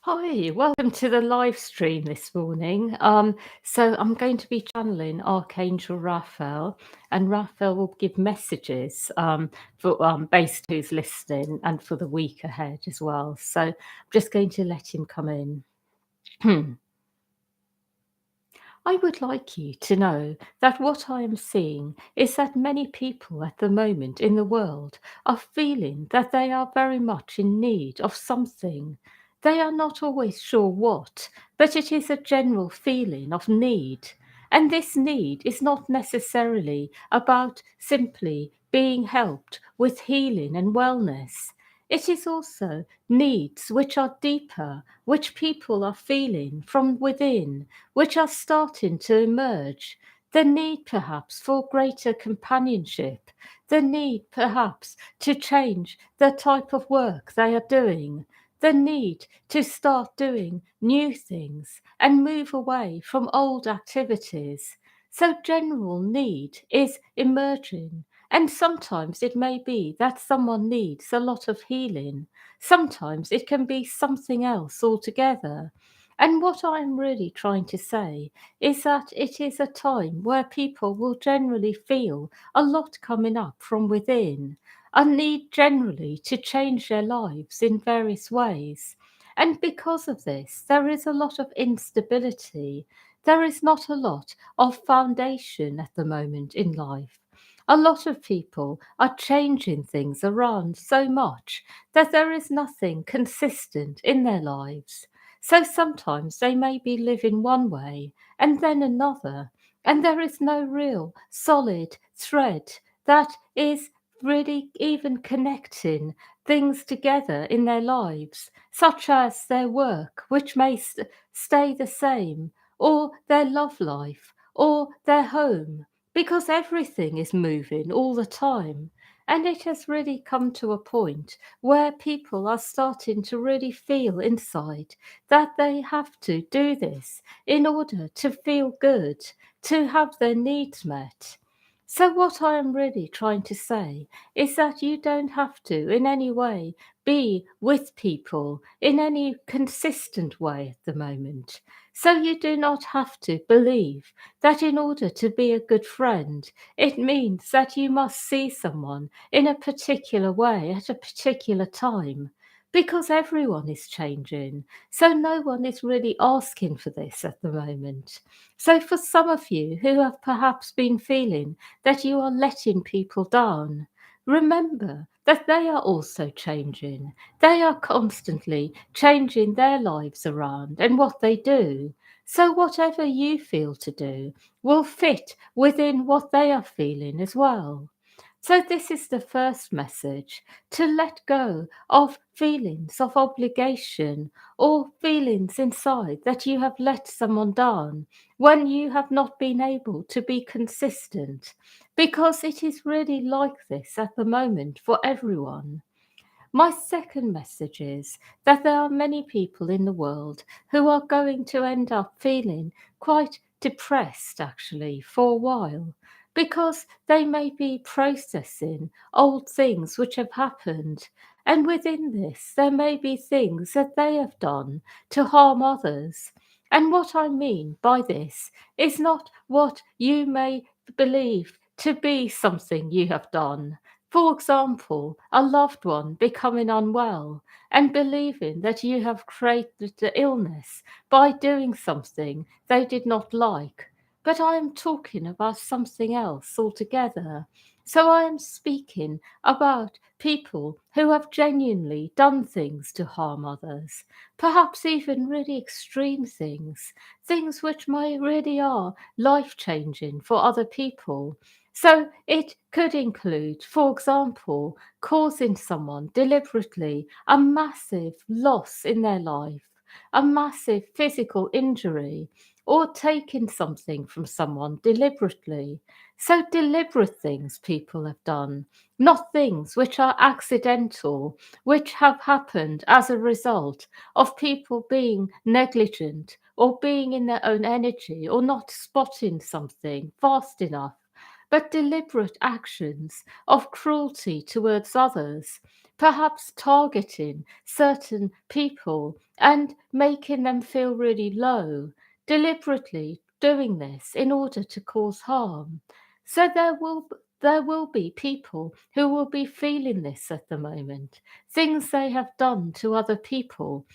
Hi, welcome to the live stream this morning. So I'm going to be channeling Archangel Raphael, and Raphael will give messages for based who's listening and for the week ahead as well. So I'm just going to let him come in. I would like you to know that what I am seeing is that many people at the moment in the world are feeling that they are very much in need of something. They are not always sure what, but it is a general feeling of need. And this need is not necessarily about simply being helped with healing and wellness. It is also needs which are deeper, which people are feeling from within, which are starting to emerge. The need perhaps for greater companionship, the need perhaps to change the type of work they are doing, the need to start doing new things and move away from old activities. So, general need is emerging. And sometimes it may be that someone needs a lot of healing. Sometimes it can be something else altogether. And what I'm really trying to say is that it is a time where people will generally feel a lot coming up from within, a need generally to change their lives in various ways. And because of this, there is a lot of instability. There is not a lot of foundation at the moment in life. A lot of people are changing things around so much that there is nothing consistent in their lives. So sometimes they may be living one way and then another, and there is no real solid thread that is really even connecting things together in their lives, such as their work, which may stay the same, or their love life, or their home, because everything is moving all the time. And it has really come to a point where people are starting to really feel inside that they have to do this in order to feel good, to have their needs met. So, what I am really trying to say is that you don't have to, in any way, be with people in any consistent way at the moment. So, you do not have to believe that in order to be a good friend, it means that you must see someone in a particular way at a particular time. Because everyone is changing. So no one is really asking for this at the moment. So for some of you who have perhaps been feeling that you are letting people down, remember that they are also changing. They are constantly changing their lives around and what they do. So whatever you feel to do will fit within what they are feeling as well. So, this is the first message, to let go of feelings of obligation or feelings inside that you have let someone down when you have not been able to be consistent, because it is really like this at the moment for everyone. My second message is that there are many people in the world who are going to end up feeling quite depressed actually for a while, because they may be processing old things which have happened. And within this, there may be things that they have done to harm others. And what I mean by this is not what you may believe to be something you have done. For example, a loved one becoming unwell and believing that you have created the illness by doing something they did not like. But I am talking about something else altogether. So I am speaking about people who have genuinely done things to harm others, perhaps even really extreme things, things which may really are life changing for other people. So it could include, for example, causing someone deliberately a massive loss in their life, a massive physical injury, or taking something from someone deliberately. So, deliberate things people have done, not things which are accidental, which have happened as a result of people being negligent or being in their own energy or not spotting something fast enough, but deliberate actions of cruelty towards others, perhaps targeting certain people and making them feel really low, deliberately doing this in order to cause harm. So there will be people who will be feeling this at the moment, things they have done to other people,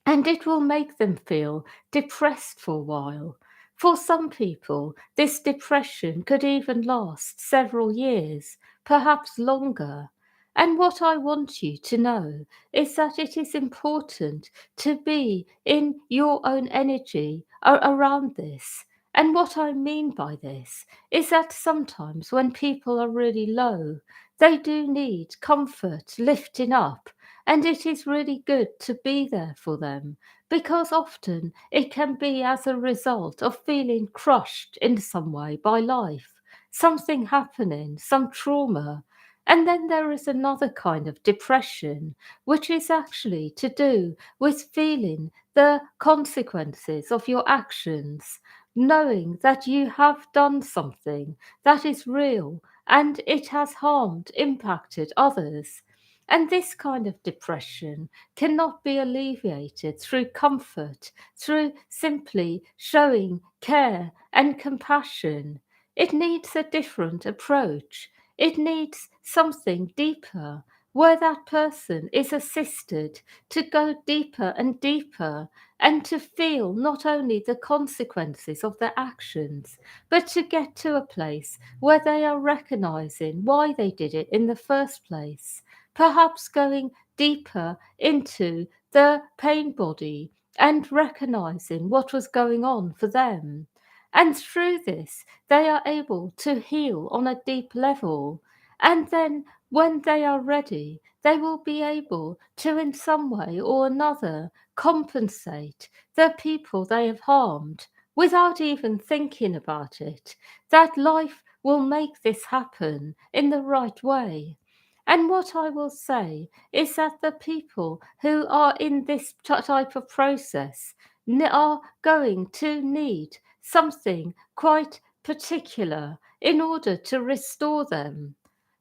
and it will make them feel depressed for a while. For some people, this depression could even last several years, perhaps longer. And what I want you to know is that it is important to be in your own energy around this. And what I mean by this is that sometimes when people are really low, they do need comfort, lifting up, and it is really good to be there for them, because often it can be as a result of feeling crushed in some way by life, something happening, some trauma. And then there is another kind of depression, which is actually to do with feeling the consequences of your actions, knowing that you have done something that is real and it has harmed, impacted others. And this kind of depression cannot be alleviated through comfort, through simply showing care and compassion. It needs a different approach. It needs something deeper, where that person is assisted to go deeper and deeper and to feel not only the consequences of their actions, but to get to a place where they are recognizing why they did it in the first place, perhaps going deeper into the pain body and recognizing what was going on for them. And through this, they are able to heal on a deep level. And then, when they are ready, they will be able to, in some way or another, compensate the people they have harmed without even thinking about it. That life will make this happen in the right way. And what I will say is that the people who are in this type of process are going to need something quite particular in order to restore them.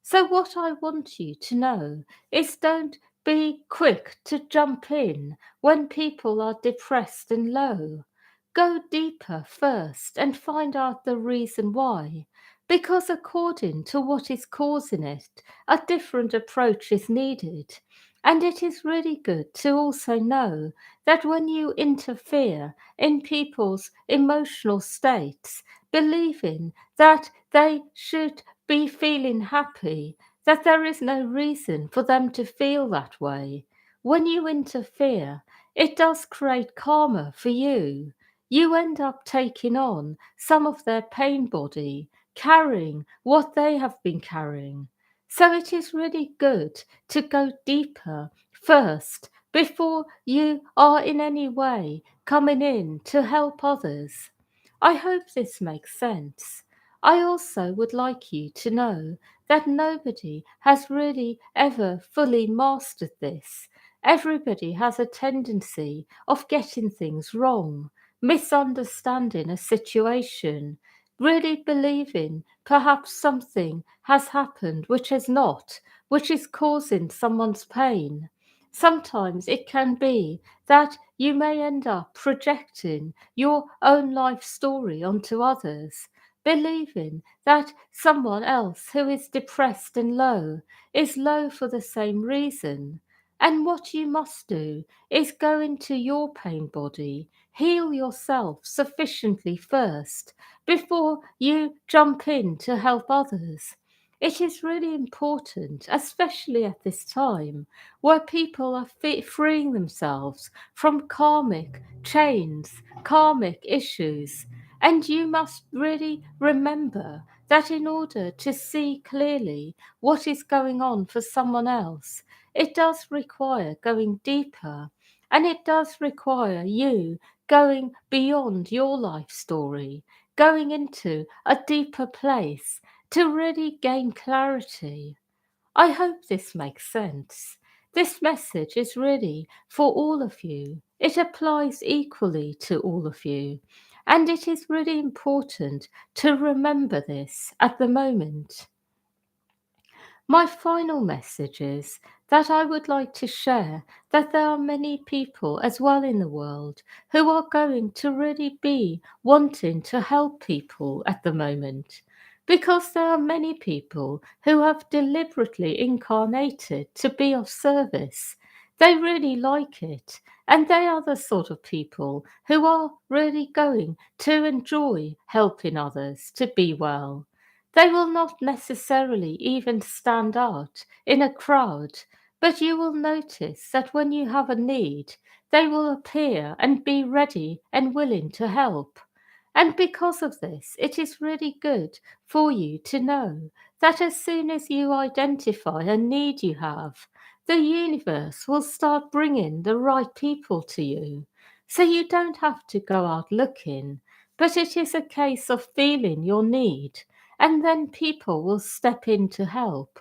So, what I want you to know is don't be quick to jump in when people are depressed and low. Go deeper first and find out the reason why. Because according to what is causing it, a different approach is needed. And it is really good to also know that when you interfere in people's emotional states, believing that they should be feeling happy, that there is no reason for them to feel that way. When you interfere, it does create karma for you. You end up taking on some of their pain body, carrying what they have been carrying. So it is really good to go deeper first before you are in any way coming in to help others. I hope this makes sense. I also would like you to know that nobody has really ever fully mastered this. Everybody has a tendency of getting things wrong, misunderstanding a situation, really believing perhaps something has happened which has not, which is causing someone's pain. Sometimes it can be that you may end up projecting your own life story onto others, believing that someone else who is depressed and low is low for the same reason. And what you must do is go into your pain body, heal yourself sufficiently first before you jump in to help others. It is really important, especially at this time, where people are freeing themselves from karmic chains, karmic issues. And you must really remember that in order to see clearly what is going on for someone else, it does require going deeper, and it does require you going beyond your life story, going into a deeper place to really gain clarity. I hope this makes sense. This message is really for all of you. It applies equally to all of you. And it is really important to remember this at the moment. My final message is that I would like to share that there are many people as well in the world who are going to really be wanting to help people at the moment. Because there are many people who have deliberately incarnated to be of service. They really like it, and they are the sort of people who are really going to enjoy helping others to be well. They will not necessarily even stand out in a crowd, but you will notice that when you have a need, they will appear and be ready and willing to help. And because of this, it is really good for you to know that as soon as you identify a need you have, the universe will start bringing the right people to you. So you don't have to go out looking, but it is a case of feeling your need, and then people will step in to help.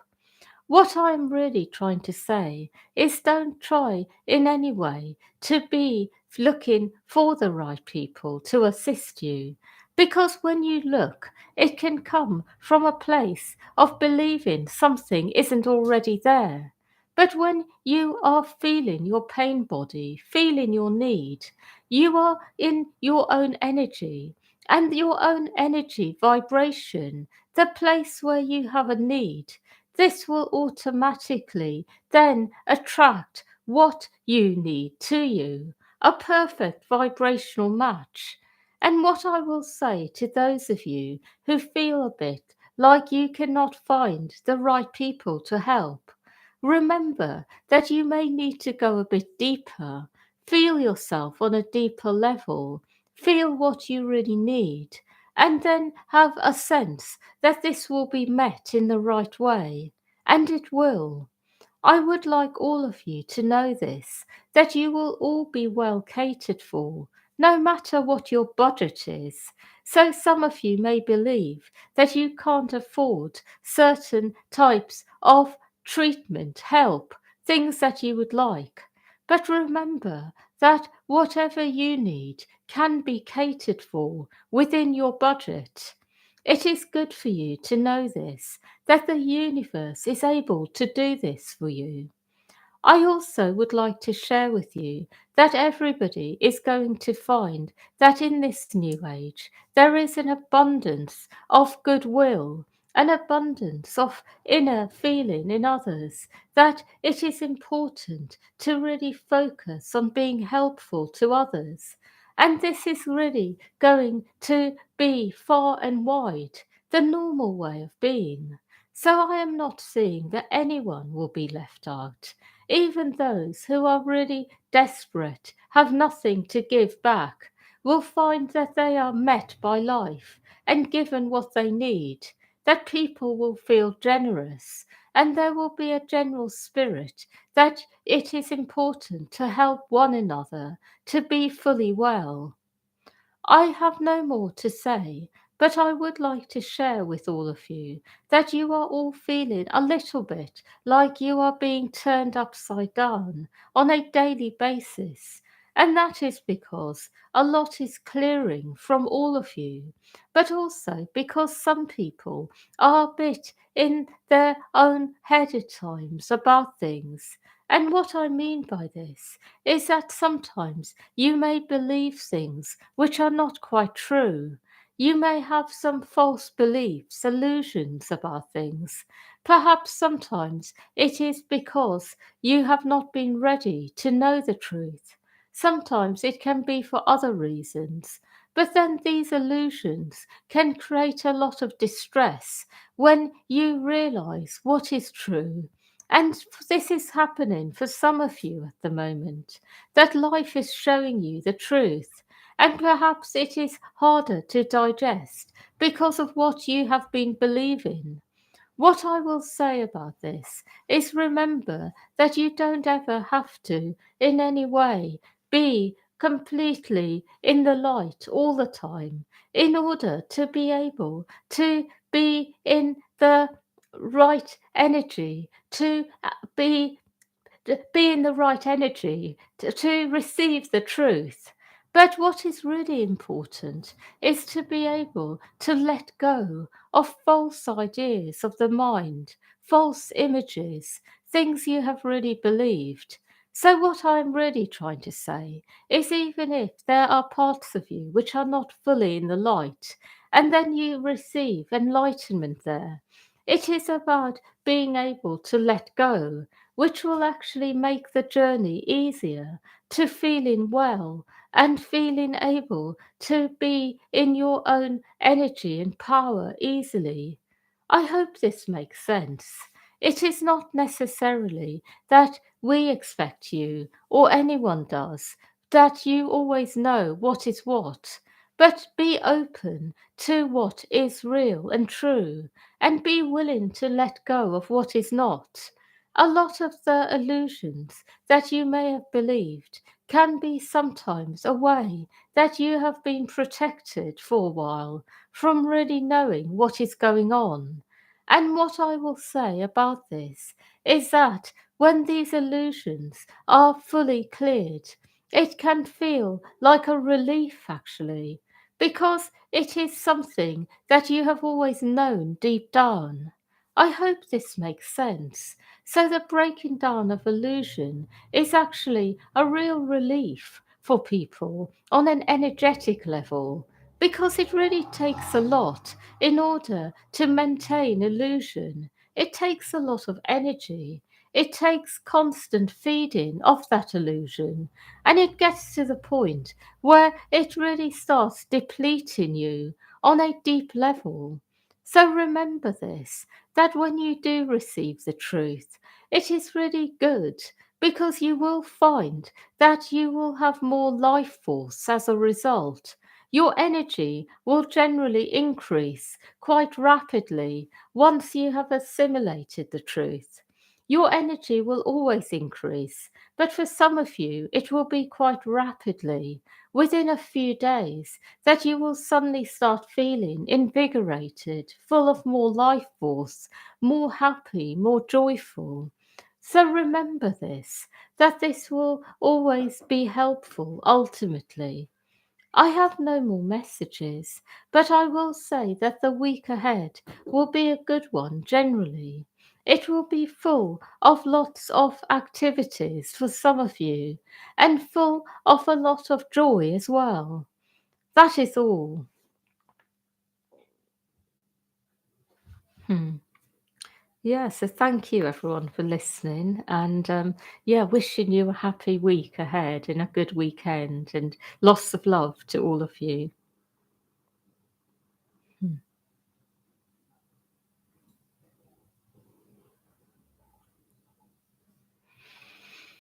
What I'm really trying to say is don't try in any way to be looking for the right people to assist you. Because when you look, it can come from a place of believing something isn't already there. But when you are feeling your pain body, feeling your need, you are in your own energy and your own energy vibration, the place where you have a need. This will automatically then attract what you need to you, a perfect vibrational match. And what I will say to those of you who feel a bit like you cannot find the right people to help, remember that you may need to go a bit deeper, feel yourself on a deeper level, feel what you really need, and then have a sense that this will be met in the right way. And it will. I would like all of you to know this, that you will all be well catered for, no matter what your budget is. So some of you may believe that you can't afford certain types of treatment, help, things that you would like. But remember that whatever you need can be catered for within your budget. It is good for you to know this, that the universe is able to do this for you. I also would like to share with you that everybody is going to find that in this new age there is an abundance of goodwill, an abundance of inner feeling in others, that it is important to really focus on being helpful to others. And this is really going to be far and wide the normal way of being. So I am not seeing that anyone will be left out. Even those who are really desperate, have nothing to give back, will find that they are met by life and given what they need, that people will feel generous, and there will be a general spirit that it is important to help one another to be fully well. I have no more to say, but I would like to share with all of you that you are all feeling a little bit like you are being turned upside down on a daily basis. And that is because a lot is clearing from all of you, but also because some people are a bit in their own head at times about things. And what I mean by this is that sometimes you may believe things which are not quite true. You may have some false beliefs, illusions about things. Perhaps sometimes it is because you have not been ready to know the truth. Sometimes it can be for other reasons. But then these illusions can create a lot of distress when you realize what is true. And this is happening for some of you at the moment, that life is showing you the truth. And perhaps it is harder to digest because of what you have been believing. What I will say about this is remember that you don't ever have to, in any way, be completely in the light all the time in order to be able to be in the right energy, to be in the right energy to receive the truth. But what is really important is to be able to let go of false ideas of the mind, false images, things you have really believed. So, what I'm really trying to say is even if there are parts of you which are not fully in the light, and then you receive enlightenment there, it is about being able to let go, which will actually make the journey easier to feeling well and feeling able to be in your own energy and power easily. I hope this makes sense. It is not necessarily that we expect you, or anyone does, that you always know what is what, but be open to what is real and true, and be willing to let go of what is not. A lot of the illusions that you may have believed can be sometimes a way that you have been protected for a while from really knowing what is going on. And what I will say about this is that when these illusions are fully cleared, it can feel like a relief actually, because it is something that you have always known deep down. I hope this makes sense. So, the breaking down of illusion is actually a real relief for people on an energetic level, because it really takes a lot in order to maintain illusion. It takes a lot of energy. It takes constant feeding of that illusion, and it gets to the point where it really starts depleting you on a deep level. So remember this, that when you do receive the truth, it is really good, because you will find that you will have more life force as a result. Your energy will generally increase quite rapidly once you have assimilated the truth. Your energy will always increase, but for some of you, it will be quite rapidly, within a few days, that you will suddenly start feeling invigorated, full of more life force, more happy, more joyful. So remember this, that this will always be helpful ultimately. I have no more messages, but I will say that the week ahead will be a good one generally. It will be full of lots of activities for some of you, and full of a lot of joy as well. That is all. Hmm. Yeah, so thank you everyone for listening, and yeah, wishing you a happy week ahead and a good weekend, and lots of love to all of you.